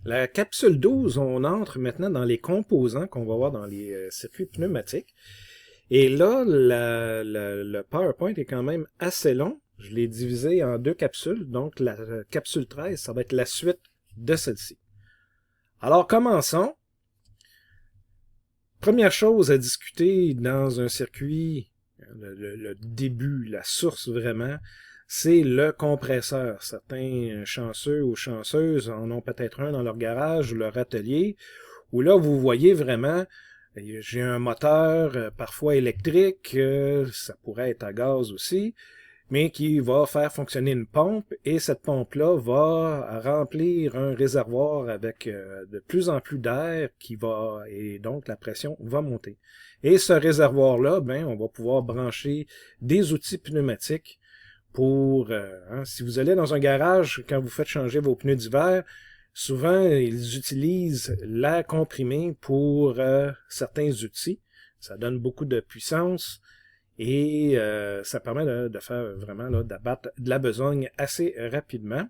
La capsule 12, on entre maintenant dans les composants qu'on va voir dans les circuits pneumatiques. Et là, le PowerPoint est quand même assez long. Je l'ai divisé en deux capsules. Donc, la capsule 13, ça va être la suite de celle-ci. Alors, commençons. Première chose à discuter dans un circuit, le début, la source vraiment, c'est le compresseur. Certains chanceux ou chanceuses en ont peut-être un dans leur garage ou leur atelier, où là, vous voyez vraiment, j'ai un moteur parfois électrique, ça pourrait être à gaz aussi, mais qui va faire fonctionner une pompe, et cette pompe-là va remplir un réservoir avec de plus en plus d'air et donc la pression va monter. Et ce réservoir-là, ben, on va pouvoir brancher des outils pneumatiques si vous allez dans un garage, quand vous faites changer vos pneus d'hiver, souvent, ils utilisent l'air comprimé pour certains outils. Ça donne beaucoup de puissance et ça permet de faire vraiment d'abattre de la besogne assez rapidement.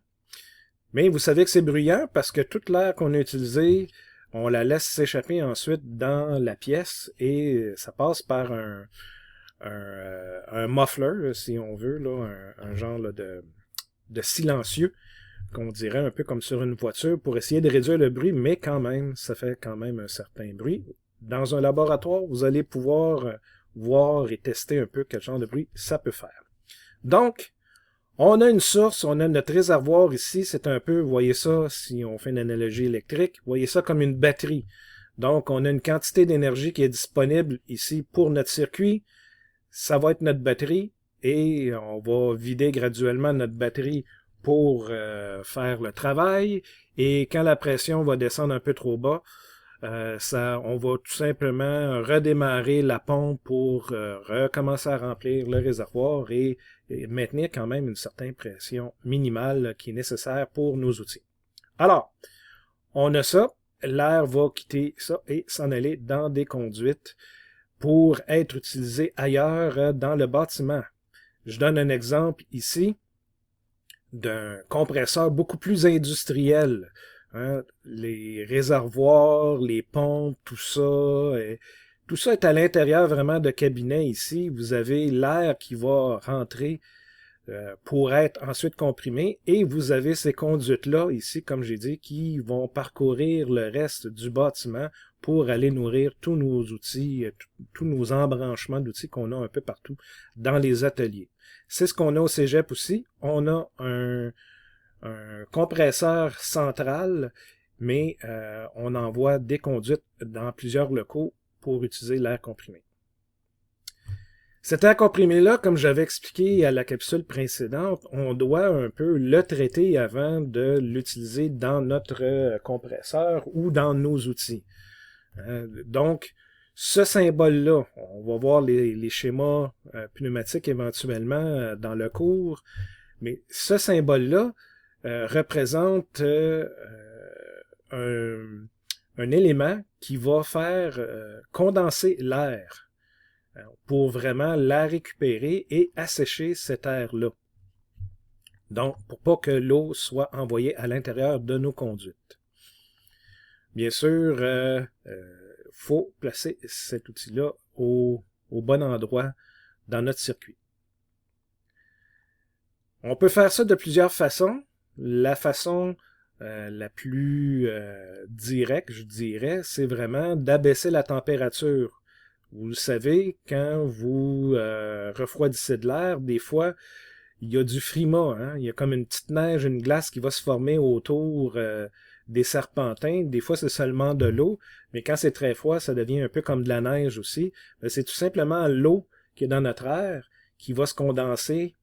Mais vous savez que c'est bruyant parce que toute l'air qu'on a utilisé, on la laisse s'échapper ensuite dans la pièce et ça passe par un muffler, si on veut, là, un genre là, de silencieux qu'on dirait un peu comme sur une voiture pour essayer de réduire le bruit, mais quand même, ça fait quand même un certain bruit. Dans un laboratoire, vous allez pouvoir voir et tester un peu quel genre de bruit ça peut faire. Donc, on a une source, on a notre réservoir ici, c'est un peu, vous voyez ça, si on fait une analogie électrique, vous voyez ça comme une batterie. Donc, on a une quantité d'énergie qui est disponible ici pour notre circuit. Ça va être notre batterie et on va vider graduellement notre batterie pour faire le travail. Et quand la pression va descendre un peu trop bas, on va tout simplement redémarrer la pompe pour recommencer à remplir le réservoir et maintenir quand même une certaine pression minimale qui est nécessaire pour nos outils. Alors, on a ça, l'air va quitter ça et s'en aller dans des conduites pour être utilisé ailleurs dans le bâtiment. Je donne un exemple ici d'un compresseur beaucoup plus industriel. Hein, les réservoirs, les pompes, tout ça est à l'intérieur vraiment de cabinets ici. Vous avez l'air qui va rentrer pour être ensuite comprimé et vous avez ces conduites-là ici, comme j'ai dit, qui vont parcourir le reste du bâtiment pour aller nourrir tous nos outils, tous nos embranchements d'outils qu'on a un peu partout dans les ateliers. C'est ce qu'on a au cégep aussi. On a un compresseur central, mais on envoie des conduites dans plusieurs locaux pour utiliser l'air comprimé. Cet air comprimé-là, comme j'avais expliqué à la capsule précédente, on doit un peu le traiter avant de l'utiliser dans notre compresseur ou dans nos outils. Donc, ce symbole-là, on va voir les schémas pneumatiques éventuellement dans le cours, mais ce symbole-là représente un élément qui va faire condenser l'air pour vraiment la récupérer et assécher cet air-là. Donc, pour pas que l'eau soit envoyée à l'intérieur de nos conduites. Bien sûr, faut placer cet outil-là au bon endroit dans notre circuit. On peut faire ça de plusieurs façons. La façon la plus directe, je dirais, c'est vraiment d'abaisser la température. Vous le savez, quand vous refroidissez de l'air, des fois, il y a du frima, hein? Il y a comme une petite neige, une glace qui va se former autour des serpentins. Des fois, c'est seulement de l'eau, mais quand c'est très froid, ça devient un peu comme de la neige aussi. C'est tout simplement l'eau qui est dans notre air qui va se condenser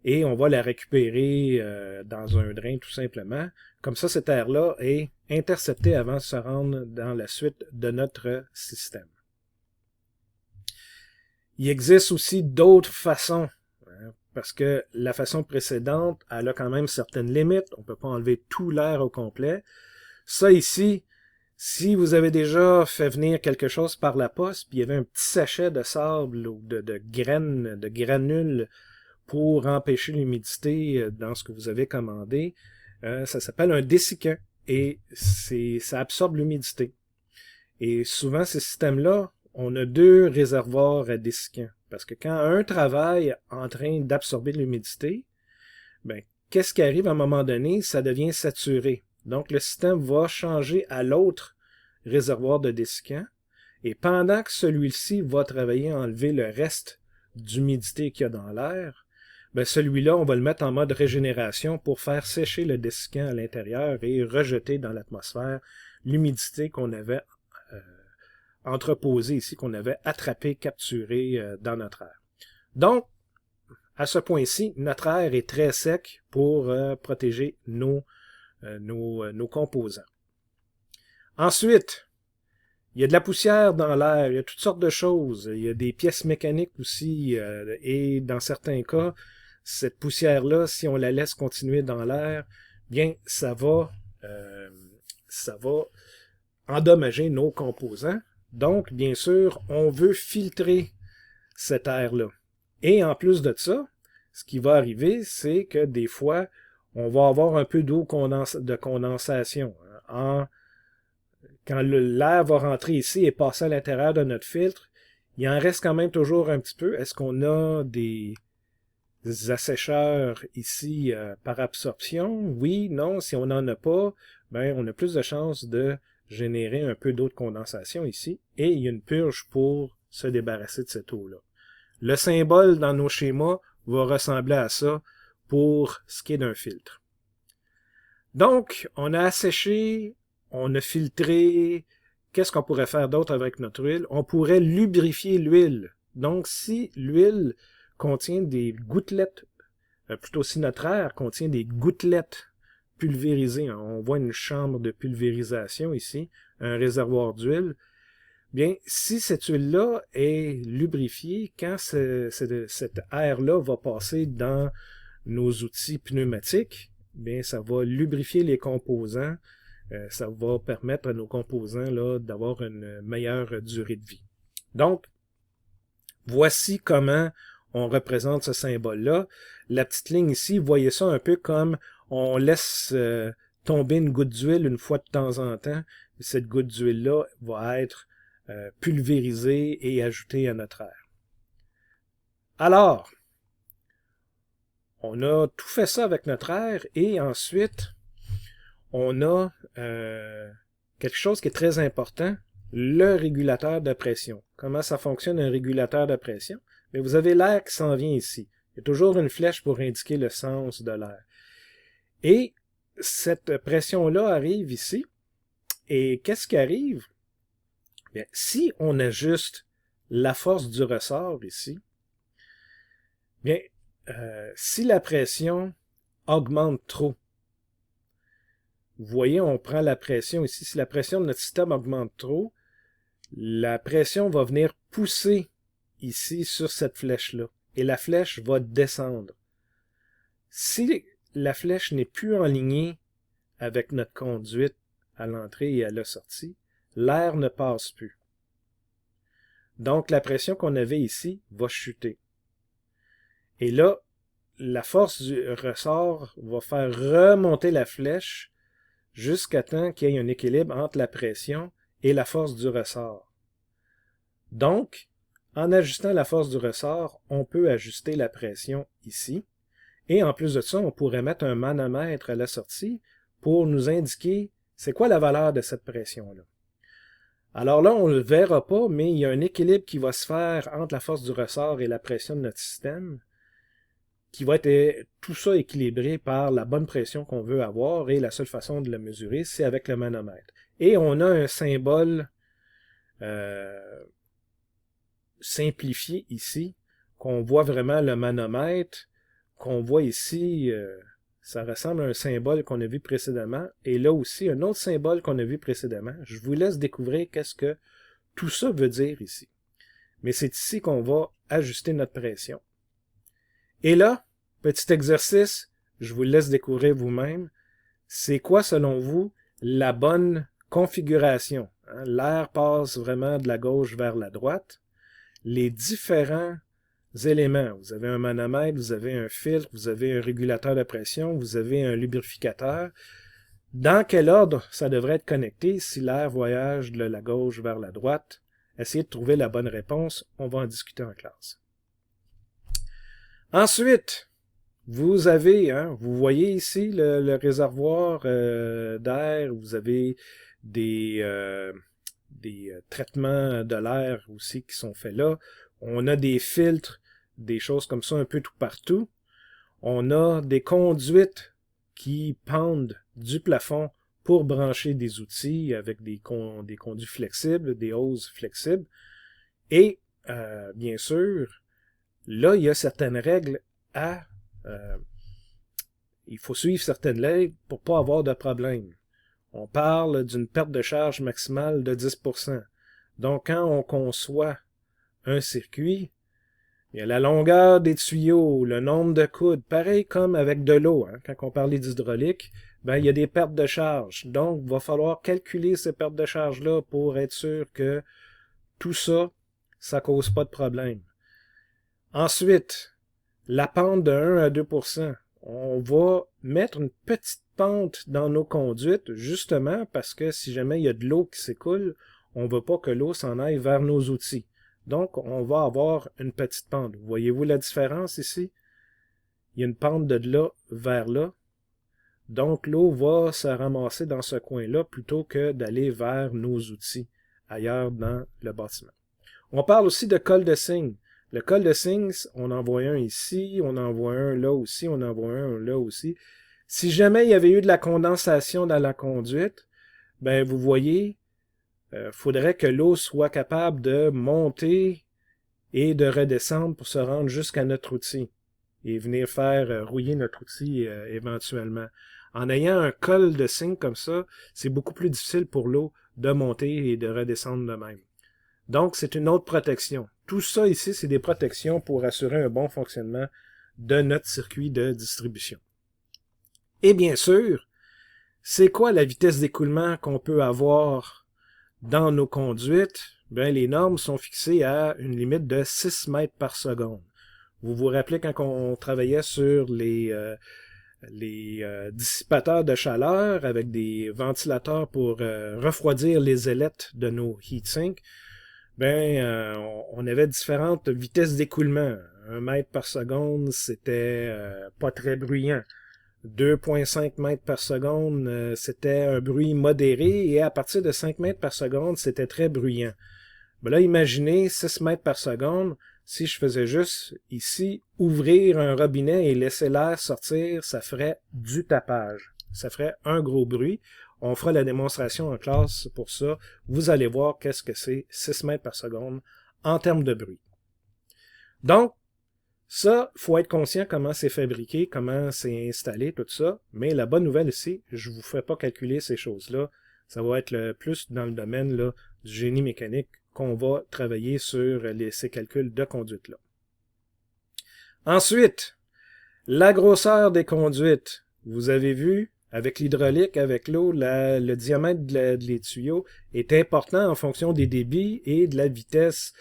et on va la récupérer dans un drain tout simplement. Comme ça, cet air-là est intercepté avant de se rendre dans la suite de notre système. Il existe aussi d'autres façons, hein, parce que la façon précédente, elle a quand même certaines limites. On ne peut pas enlever tout l'air au complet. Ça ici, si vous avez déjà fait venir quelque chose par la poste, puis il y avait un petit sachet de sable ou de graines, de granules pour empêcher l'humidité dans ce que vous avez commandé, ça s'appelle un dessicant. et ça absorbe l'humidité. Et souvent, ces systèmes-là, on a deux réservoirs à dessicant. Parce que quand un travaille en train d'absorber de l'humidité, ben, qu'est-ce qui arrive à un moment donné? Ça devient saturé. Donc, le système va changer à l'autre réservoir de dessicant. Et pendant que celui-ci va travailler à enlever le reste d'humidité qu'il y a dans l'air, ben celui-là, on va le mettre en mode régénération pour faire sécher le dessicant à l'intérieur et rejeter dans l'atmosphère l'humidité qu'on avait entreposée ici, qu'on avait attrapée, capturée dans notre air. Donc, à ce point-ci, notre air est très sec pour protéger nos composants. Ensuite, il y a de la poussière dans l'air, il y a toutes sortes de choses. Il y a des pièces mécaniques aussi, et dans certains cas, cette poussière-là, si on la laisse continuer dans l'air, bien, ça va endommager nos composants. Donc, bien sûr, on veut filtrer cet air-là. Et en plus de ça, ce qui va arriver, c'est que des fois, on va avoir un peu d'eau de condensation. Quand l'air va rentrer ici et passer à l'intérieur de notre filtre, il en reste quand même toujours un petit peu. Est-ce qu'on a des assécheurs ici par absorption? Oui, non. Si on n'en a pas, ben, on a plus de chances de générer un peu d'eau de condensation ici. Et il y a une purge pour se débarrasser de cette eau-là. Le symbole dans nos schémas va ressembler à ça pour ce qui est d'un filtre. Donc, on a asséché, on a filtré. Qu'est-ce qu'on pourrait faire d'autre avec notre huile? On pourrait lubrifier l'huile. Donc, si l'huile contient des gouttelettes, plutôt si notre air contient des gouttelettes pulvérisées, on voit une chambre de pulvérisation ici, un réservoir d'huile, bien, si cette huile-là est lubrifiée, quand cet air-là va passer dans nos outils pneumatiques, bien, ça va lubrifier les composants, ça va permettre à nos composants là, d'avoir une meilleure durée de vie. Donc, voici comment on représente ce symbole-là. La petite ligne ici, vous voyez ça un peu comme on laisse tomber une goutte d'huile une fois de temps en temps. Cette goutte d'huile-là va être pulvérisée et ajoutée à notre air. Alors, on a tout fait ça avec notre air et ensuite, on a quelque chose qui est très important, le régulateur de pression. Comment ça fonctionne un régulateur de pression? Mais vous avez l'air qui s'en vient ici. Il y a toujours une flèche pour indiquer le sens de l'air. Et cette pression-là arrive ici. Et qu'est-ce qui arrive? Bien, si on ajuste la force du ressort ici, bien, si la pression augmente trop, vous voyez, on prend la pression ici. Si la pression de notre système augmente trop, la pression va venir pousser ici sur cette flèche-là. Et la flèche va descendre. Si la flèche n'est plus alignée avec notre conduite à l'entrée et à la sortie, l'air ne passe plus. Donc, la pression qu'on avait ici va chuter. Et là, la force du ressort va faire remonter la flèche jusqu'à temps qu'il y ait un équilibre entre la pression et la force du ressort. Donc, en ajustant la force du ressort, on peut ajuster la pression ici. Et en plus de ça, on pourrait mettre un manomètre à la sortie pour nous indiquer c'est quoi la valeur de cette pression-là. Alors là, on ne le verra pas, mais il y a un équilibre qui va se faire entre la force du ressort et la pression de notre système, qui va être tout ça équilibré par la bonne pression qu'on veut avoir, et la seule façon de le mesurer, c'est avec le manomètre. Et on a un symbole simplifié ici, qu'on voit vraiment le manomètre, qu'on voit ici, ça ressemble à un symbole qu'on a vu précédemment, et là aussi un autre symbole qu'on a vu précédemment. Je vous laisse découvrir qu'est-ce que tout ça veut dire ici. Mais c'est ici qu'on va ajuster notre pression. Et là, petit exercice, je vous laisse découvrir vous-même, c'est quoi selon vous la bonne configuration? L'air passe vraiment de la gauche vers la droite. Les différents éléments, vous avez un manomètre, vous avez un filtre, vous avez un régulateur de pression, vous avez un lubrificateur. Dans quel ordre ça devrait être connecté si l'air voyage de la gauche vers la droite? Essayez de trouver la bonne réponse. On va en discuter en classe. Ensuite, vous avez, vous voyez ici le réservoir d'air. Vous avez des traitements de l'air aussi qui sont faits là. On a des filtres, des choses comme ça un peu tout partout. On a des conduites qui pendent du plafond pour brancher des outils avec des conduits flexibles, des hoses flexibles. Et, bien sûr, là, il y a certaines règles il faut suivre certaines règles pour pas avoir de problème. On parle d'une perte de charge maximale de 10%. Donc, quand on conçoit un circuit, il y a la longueur des tuyaux, le nombre de coudes, pareil comme avec de l'eau. Quand on parlait d'hydraulique, il y a des pertes de charge. Donc, il va falloir calculer ces pertes de charge-là pour être sûr que tout ça, ça cause pas de problème. Ensuite, la pente de 1 à 2%. On va mettre une petite pente dans nos conduites, justement parce que si jamais il y a de l'eau qui s'écoule, on ne veut pas que l'eau s'en aille vers nos outils. Donc, on va avoir une petite pente. Voyez-vous la différence ici? Il y a une pente de là vers là. Donc, l'eau va se ramasser dans ce coin-là plutôt que d'aller vers nos outils ailleurs dans le bâtiment. On parle aussi de col de cygne. Le col de cygne, on en voit un ici, on en voit un là aussi, on en voit un là aussi. Si jamais il y avait eu de la condensation dans la conduite, vous voyez, faudrait que l'eau soit capable de monter et de redescendre pour se rendre jusqu'à notre outil et venir faire rouiller notre outil éventuellement. En ayant un col de cygne comme ça, c'est beaucoup plus difficile pour l'eau de monter et de redescendre de même. Donc, c'est une autre protection. Tout ça ici, c'est des protections pour assurer un bon fonctionnement de notre circuit de distribution. Et bien sûr, c'est quoi la vitesse d'écoulement qu'on peut avoir dans nos conduites? Les normes sont fixées à une limite de 6 mètres par seconde. Vous vous rappelez quand on travaillait sur les dissipateurs de chaleur avec des ventilateurs pour refroidir les ailettes de nos heatsinks? On avait différentes vitesses d'écoulement. 1 mètre par seconde, c'était pas très bruyant. 2,5 mètres par seconde, c'était un bruit modéré. Et à partir de 5 mètres par seconde, c'était très bruyant. Là, imaginez 6 mètres par seconde. Si je faisais juste ici, ouvrir un robinet et laisser l'air sortir, ça ferait du tapage. Ça ferait un gros bruit. On fera la démonstration en classe pour ça. Vous allez voir qu'est-ce que c'est 6 mètres par seconde en termes de bruit. Donc, ça, il faut être conscient comment c'est fabriqué, comment c'est installé, tout ça. Mais la bonne nouvelle ici, je ne vous fais pas calculer ces choses-là. Ça va être le plus dans le domaine là, du génie mécanique qu'on va travailler sur ces calculs de conduite-là. Ensuite, la grosseur des conduites. Vous avez vu, avec l'hydraulique, avec l'eau, le diamètre des tuyaux est important en fonction des débits et de la vitesse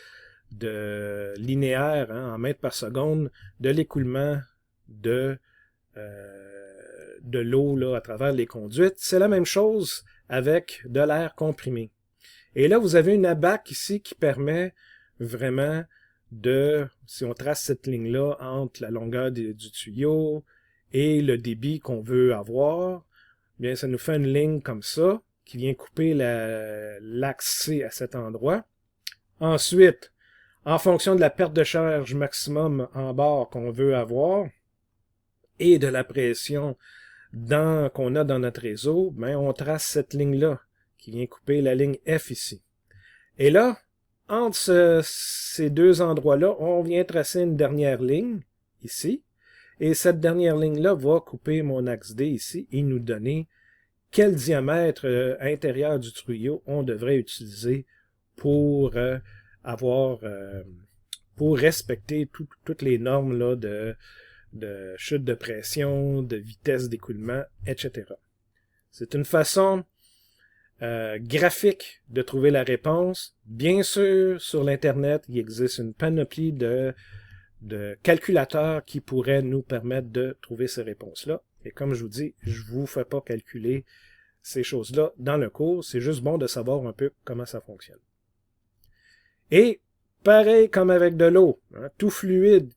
linéaire en mètres par seconde de l'écoulement de l'eau là, à travers les conduites. C'est la même chose avec de l'air comprimé. Et là, vous avez une abaque ici qui permet vraiment si on trace cette ligne-là entre la longueur du tuyau et le débit qu'on veut avoir, bien, ça nous fait une ligne comme ça qui vient couper l'axe C à cet endroit. Ensuite, en fonction de la perte de charge maximum en bord qu'on veut avoir et de la pression qu'on a dans notre réseau, on trace cette ligne-là qui vient couper la ligne F ici. Et là, entre ces deux endroits-là, on vient tracer une dernière ligne ici. Et cette dernière ligne-là va couper mon axe D ici et nous donner quel diamètre intérieur du tuyau on devrait utiliser pour pour respecter toutes les normes là, de chute de pression, de vitesse d'écoulement, etc. C'est une façon graphique de trouver la réponse. Bien sûr, sur l'Internet, il existe une panoplie de calculateurs qui pourraient nous permettre de trouver ces réponses-là. Et comme je vous dis, je ne vous fais pas calculer ces choses-là dans le cours. C'est juste bon de savoir un peu comment ça fonctionne. Et pareil comme avec de l'eau, hein, tout fluide,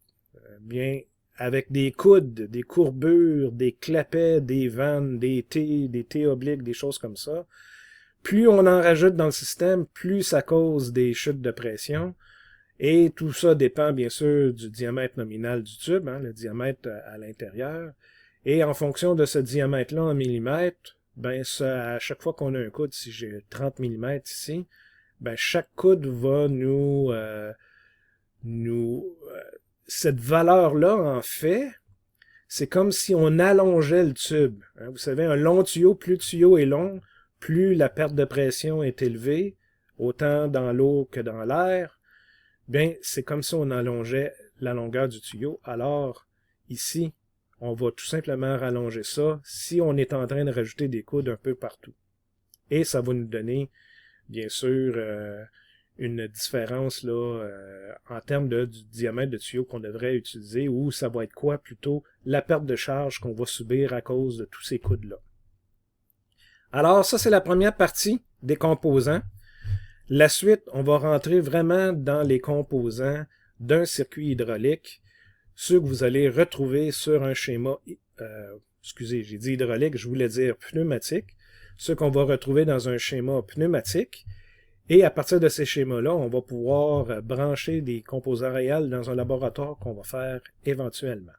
bien avec des coudes, des courbures, des clapets, des vannes, des T obliques, des choses comme ça. Plus on en rajoute dans le système, plus ça cause des chutes de pression. Et tout ça dépend bien sûr du diamètre nominal du tube, hein, le diamètre à l'intérieur. Et en fonction de ce diamètre-là en millimètres, ben ça, à chaque fois qu'on a un coude, si j'ai 30 mm ici, ben chaque coude va cette valeur-là, en fait, c'est comme si on allongeait le tube. Hein. Vous savez, un long tuyau, plus le tuyau est long, plus la perte de pression est élevée, autant dans l'eau que dans l'air. Bien, c'est comme si on allongeait la longueur du tuyau. Alors, ici, on va tout simplement rallonger ça si on est en train de rajouter des coudes un peu partout. Et ça va nous donner, bien sûr, une différence là en termes du diamètre de tuyau qu'on devrait utiliser, ou ça va être quoi plutôt la perte de charge qu'on va subir à cause de tous ces coudes-là. Alors ça, c'est la première partie des composants. La suite, on va rentrer vraiment dans les composants d'un circuit hydraulique, ceux que vous allez retrouver sur un schéma, excusez, j'ai dit hydraulique, je voulais dire pneumatique, ceux qu'on va retrouver dans un schéma pneumatique. Et à partir de ces schémas-là, on va pouvoir brancher des composants réels dans un laboratoire qu'on va faire éventuellement.